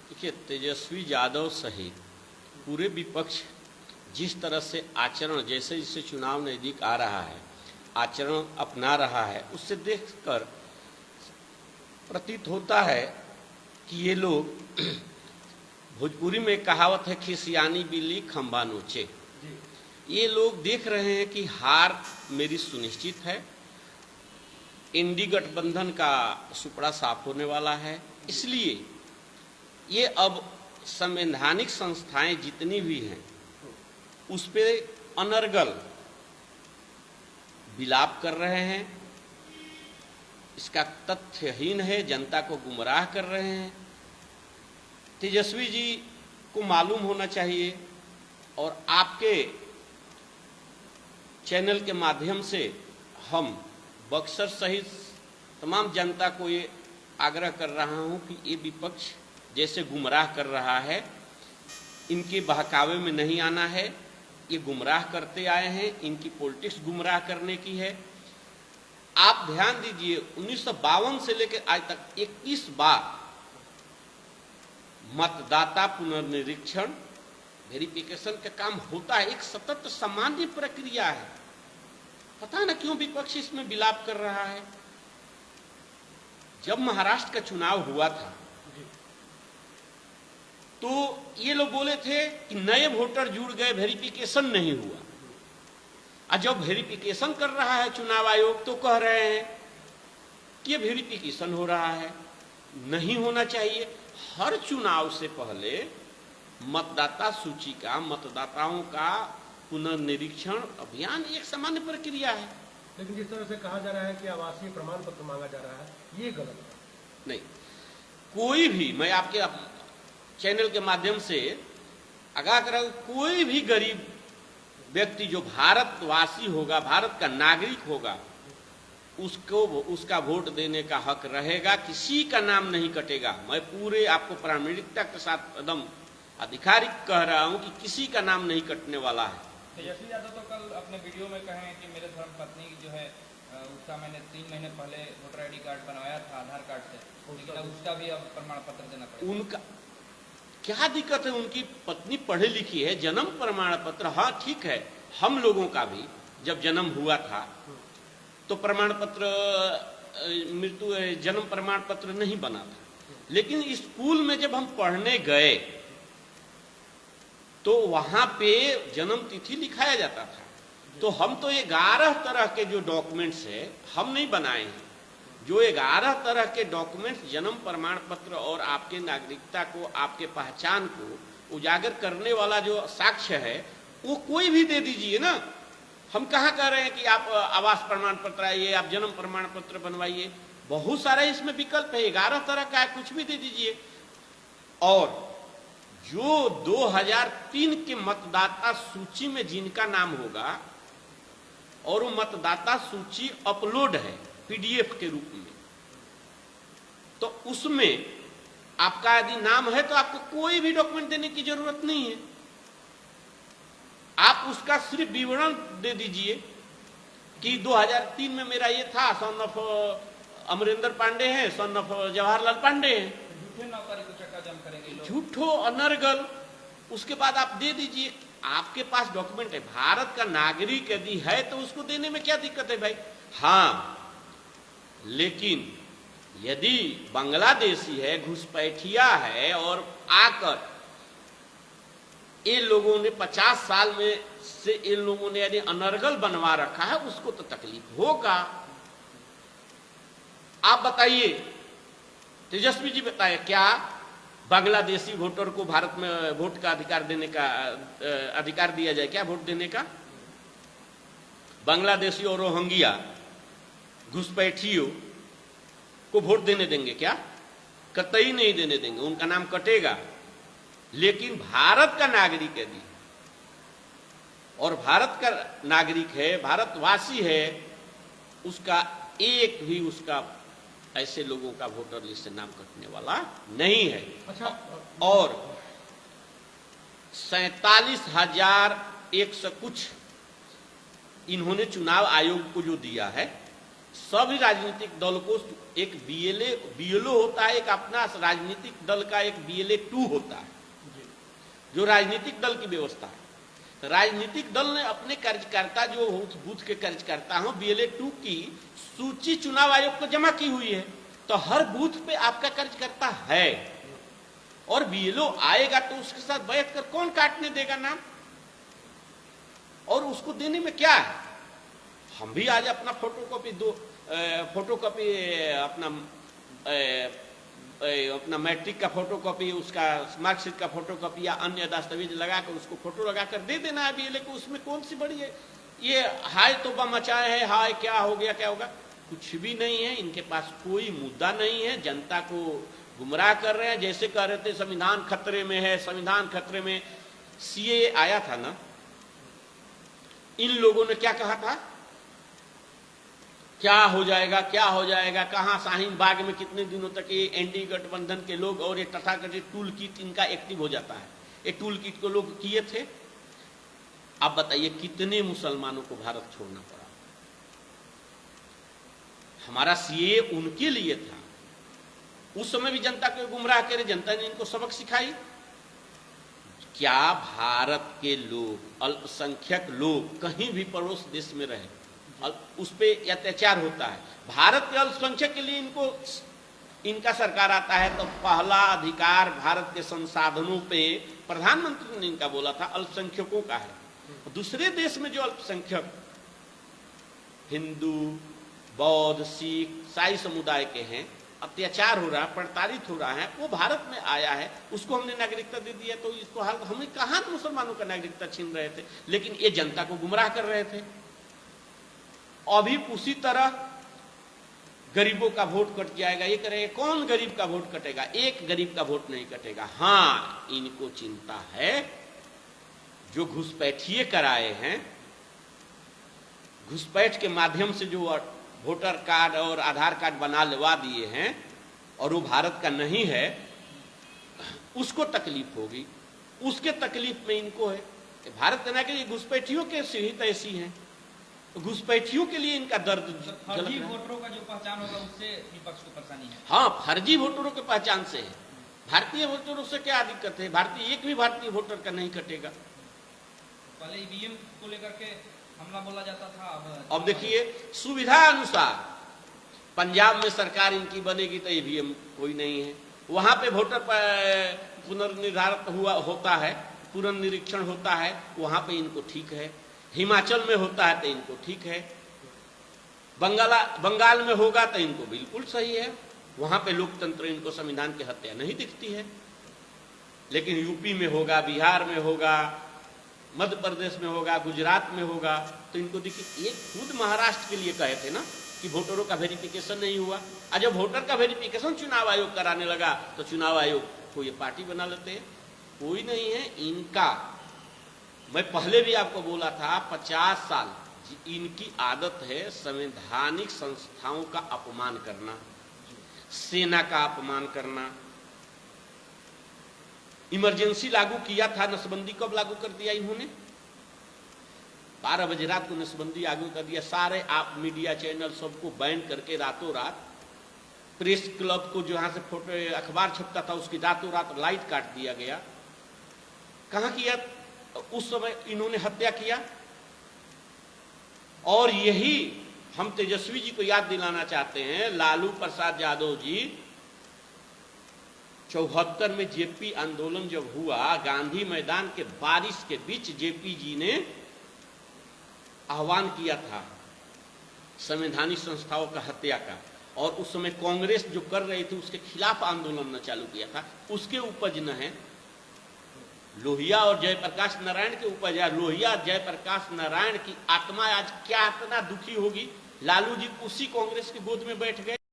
देखिए, तेजस्वी यादव सहित पूरे विपक्ष जिस तरह से आचरण, जैसे जैसे चुनाव नज़दीक आ रहा है, आचरण अपना रहा है, उससे देखकर प्रतीत होता है कि ये लोग भोजपुरी में कहावत है, खिसियानी बिल्ली खंबा नोचे। ये लोग देख रहे हैं कि हार मेरी सुनिश्चित है, इंडी गठबंधन का सुपड़ा साफ होने वाला है, इसलिए ये अब संवैधानिक संस्थाएं जितनी भी हैं उस पे अनर्गल विलाप कर रहे हैं। इसका तथ्यहीन है, जनता को गुमराह कर रहे हैं। तेजस्वी जी को मालूम होना चाहिए और आपके चैनल के माध्यम से हम बक्सर सहित तमाम जनता को ये आग्रह कर रहा हूं कि ये विपक्ष जैसे गुमराह कर रहा है, इनके बहकावे में नहीं आना है। ये गुमराह करते आए हैं, इनकी पॉलिटिक्स गुमराह करने की है। आप ध्यान दीजिए, 1952 से लेकर आज तक 21 बार मतदाता पुनर्निरीक्षण वेरिफिकेशन का काम होता है। एक सतत सामान्य प्रक्रिया है। पता न क्यों विपक्ष इसमें विलाप कर रहा है। जब महाराष्ट्र का चुनाव हुआ था तो ये लोग बोले थे कि नए वोटर जुड़ गए, वेरिफिकेशन नहीं हुआ। और जब वेरिफिकेशन कर रहा है चुनाव आयोग तो कह रहे हैं कि ये वेरिफिकेशन हो रहा है, नहीं होना चाहिए। हर चुनाव से पहले मतदाता सूची का, मतदाताओं का पुनर्निरीक्षण अभियान एक सामान्य प्रक्रिया है। लेकिन जिस तरह से कहा जा रहा है कि आवासीय प्रमाण पत्र मांगा जा रहा है, ये गलत है। नहीं, कोई भी, मैं आपके चैनल के माध्यम से आगाह कर रहा हूं, कोई भी गरीब व्यक्ति जो भारतवासी होगा, भारत का नागरिक होगा, उसको उसका वोट देने का हक रहेगा। किसी का नाम नहीं कटेगा। मैं पूरे आपको प्रामाणिकता के साथ एकदम आधिकारिक कह रहा हूं कि किसी का नाम नहीं कटने वाला है। तेजस्वी यादव तो कल अपने वीडियो में कहे कि मेरे धर्मपत्नी जो है उसका मैंने 3 महीने पहले वोटर आईडी कार्ड बनवाया था आधार कार्ड से, लेकिन उसका भी अब प्रमाण पत्र देना पड़ेगा। उनका क्या दिक्कत है? उनकी पत्नी पढ़ी लिखी है, जन्म प्रमाण पत्र, हाँ ठीक है। हम लोगों का भी जब जन्म हुआ था तो प्रमाण पत्र, जन्म प्रमाण पत्र नहीं बना था, लेकिन स्कूल में जब हम पढ़ने गए तो वहां पे जन्म तिथि लिखाया जाता था। तो हम तो 11 तरह के जो डॉक्यूमेंट्स है हम नहीं बनाए हैं। जो 11 तरह के डॉक्यूमेंट्स जन्म प्रमाण पत्र और आपके नागरिकता को, आपके पहचान को उजागर करने वाला जो साक्ष्य है वो कोई भी दे दीजिए ना। हम कहाँ कह रहे हैं कि आप आवास प्रमाण पत्र आइए, आप जन्म प्रमाण पत्र बनवाइए। बहुत सारा इसमें विकल्प है, 11 तरह का है, कुछ भी दे दीजिए। और जो 2003 के मतदाता सूची में जिनका नाम होगा और वो मतदाता सूची अपलोड है पीडीएफ के रूप में, तो उसमें आपका यदि नाम है तो आपको कोई भी डॉक्यूमेंट देने की जरूरत नहीं है। आप उसका सिर्फ विवरण दे दीजिए कि 2003 में मेरा ये था, सन ऑफ अमरेंद्र पांडे हैं, सन ऑफ जवाहरलाल पांडे हैं। झूठे नौकरी को चक्का जाम करेंगे लोग, झूठो अनर्गल। उसके बाद आप दे दीजिए, आपके पास डॉक्यूमेंट है। भारत का नागरिक यदि है तो उसको देने में क्या दिक्कत है भाई? हाँ, लेकिन यदि बांग्लादेशी है, घुसपैठिया है और आकर इन लोगों ने 50 साल में से इन लोगों ने यदि अनर्गल बनवा रखा है, उसको तो तकलीफ होगा। आप बताइए, तेजस्वी जी बताइए, क्या बांग्लादेशी वोटर को भारत में वोट का अधिकार देने का अधिकार दिया जाए क्या? वोट देने का? बांग्लादेशी और रोहिंग्या घुसपैठियों को वोट देने देंगे क्या? कतई नहीं देने देंगे, उनका नाम कटेगा। लेकिन भारत का नागरिक यदि, और भारत का नागरिक है, भारतवासी है, उसका एक भी उसका ऐसे लोगों का वोटर लिस्ट से नाम कटने वाला नहीं है। अच्छा, और 47,100 कुछ इन्होंने चुनाव आयोग को जो दिया है, सभी राजनीतिक दल को एक बीएलओ होता है, एक अपना राजनीतिक दल का एक BLA 2 होता है, जो राजनीतिक दल की व्यवस्था है। तो राजनीतिक दल ने अपने कार्यकर्ता जो बूथ के कार्यकर्ता हो BLA 2 की सूची चुनाव आयोग को जमा की हुई है। तो हर बूथ पे आपका कार्यकर्ता है, और BLO आएगा तो उसके साथ बैठ कर कौन काटने देगा नाम, और उसको देने में क्या है। हम भी आज अपना फोटोकॉपी अपना मैट्रिक का फोटोकॉपी, उसका मार्कशीट का फोटोकॉपी या अन्य दस्तावेज लगाकर उसको फोटो लगाकर दे देना है BLA को। उसमें कौन सी बड़ी है ये हाय तौबा मचाए है, हाय क्या हो गया क्या होगा, कुछ भी नहीं है। इनके पास कोई मुद्दा नहीं है, जनता को गुमराह कर रहे हैं। जैसे कह रहे थे संविधान खतरे में है, संविधान खतरे में। CAA आया था ना, इन लोगों ने क्या कहा था, क्या हो जाएगा क्या हो जाएगा, कहां शाहीन बाग में कितने दिनों तक ये NDA गठबंधन के लोग और ये तथाकथित टूल किट इनका एक्टिव हो जाता है। ये टूल किट को लोग किए थे। अब बताइए कितने मुसलमानों को भारत छोड़ना पड़ा। हमारा CAA उनके लिए था। उस समय भी जनता को गुमराह करे, जनता ने इनको सबक सिखाई। क्या भारत के लोग, अल्पसंख्यक लोग कहीं भी पड़ोस देश में रहे, उस पर अत्याचार होता है। भारत के अल्पसंख्यक के लिए इनका सरकार आता है तो पहला अधिकार भारत के संसाधनों पे प्रधानमंत्री ने इनका बोला था अल्पसंख्यकों का है। दूसरे देश में जो अल्पसंख्यक हिंदू, बौद्ध, सिख, ईसाई समुदाय के हैं, अत्याचार हो रहा है, प्रताड़ित हो रहा है, वो भारत में आया है, उसको हमने नागरिकता दे दिया। तो इसको हाल हमें कहां मुसलमानों का नागरिकता छीन रहे थे, लेकिन ये जनता को गुमराह कर रहे थे। अभी उसी तरह गरीबों का वोट कट जाएगा, ये करेंगे। कौन गरीब का वोट कटेगा? एक गरीब का वोट नहीं कटेगा। हाँ, इनको चिंता है जो घुसपैठिए कराए हैं, घुसपैठ के माध्यम से जो वोटर कार्ड और आधार कार्ड बना लगा दिए हैं और वो भारत का नहीं है, उसको तकलीफ होगी। उसके तकलीफ में इनको है। भारत के नागरिक घुसपैठियों के सीहित ऐसी हैं, घुसपैठियों के लिए इनका दर्द। फर्जी वोटरों का जो पहचान होगा उससे विपक्ष को परेशानी है। हाँ, फर्जी वोटरों के पहचान से है। भारतीय वोटरों से क्या दिक्कत है? भारतीय एक भी भारतीय वोटर का नहीं कटेगा। पहले EVM को लेकर के हमला बोला जाता था। अब देखिए, सुविधा अनुसार पंजाब में सरकार इनकी बनेगी तो EVM कोई नहीं है। वहां पे वोटर पुनर्निर्धारित होता है, पुनर्निरीक्षण होता है, वहां पे इनको ठीक है। हिमाचल में होता है तो इनको ठीक है। बंगाल में होगा तो इनको बिल्कुल सही है। वहां पे लोकतंत्र, इनको संविधान की हत्या नहीं दिखती है। लेकिन यूपी में होगा, बिहार में होगा, मध्य प्रदेश में होगा, गुजरात में होगा, तो इनको देखिए। ये खुद महाराष्ट्र के लिए कहे थे ना कि वोटरों का वेरिफिकेशन नहीं हुआ। और जब वोटर का वेरिफिकेशन चुनाव आयोग कराने लगा तो चुनाव आयोग को ये पार्टी बना लेते हैं। कोई नहीं है इनका। मैं पहले भी आपको बोला था, 50 साल इनकी आदत है संवैधानिक संस्थाओं का अपमान करना, सेना का अपमान करना। इमरजेंसी लागू किया था, नसबंदी कब लागू कर दिया इन्होंने? 12 बजे रात को नसबंदी लागू कर दिया। सारे आप मीडिया चैनल सबको बैन करके रातों रात, प्रेस क्लब को जहां से फोटो अखबार छपता था उसकी रातों रात लाइट काट दिया गया। कहां किया? उस समय इन्होंने हत्या किया। और यही हम तेजस्वी जी को याद दिलाना चाहते हैं। लालू प्रसाद यादव जी 74 में जेपी आंदोलन जब हुआ, गांधी मैदान के बारिश के बीच जेपी जी ने आह्वान किया था संवैधानिक संस्थाओं का हत्या का। और उस समय कांग्रेस जो कर रही थी उसके खिलाफ आंदोलन न चालू किया था। उसके उपज न है लोहिया और जयप्रकाश नारायण के उपज है। लोहिया जयप्रकाश नारायण की आत्मा आज क्या इतना दुखी होगी। लालू जी उसी कांग्रेस की गोद में बैठ गए।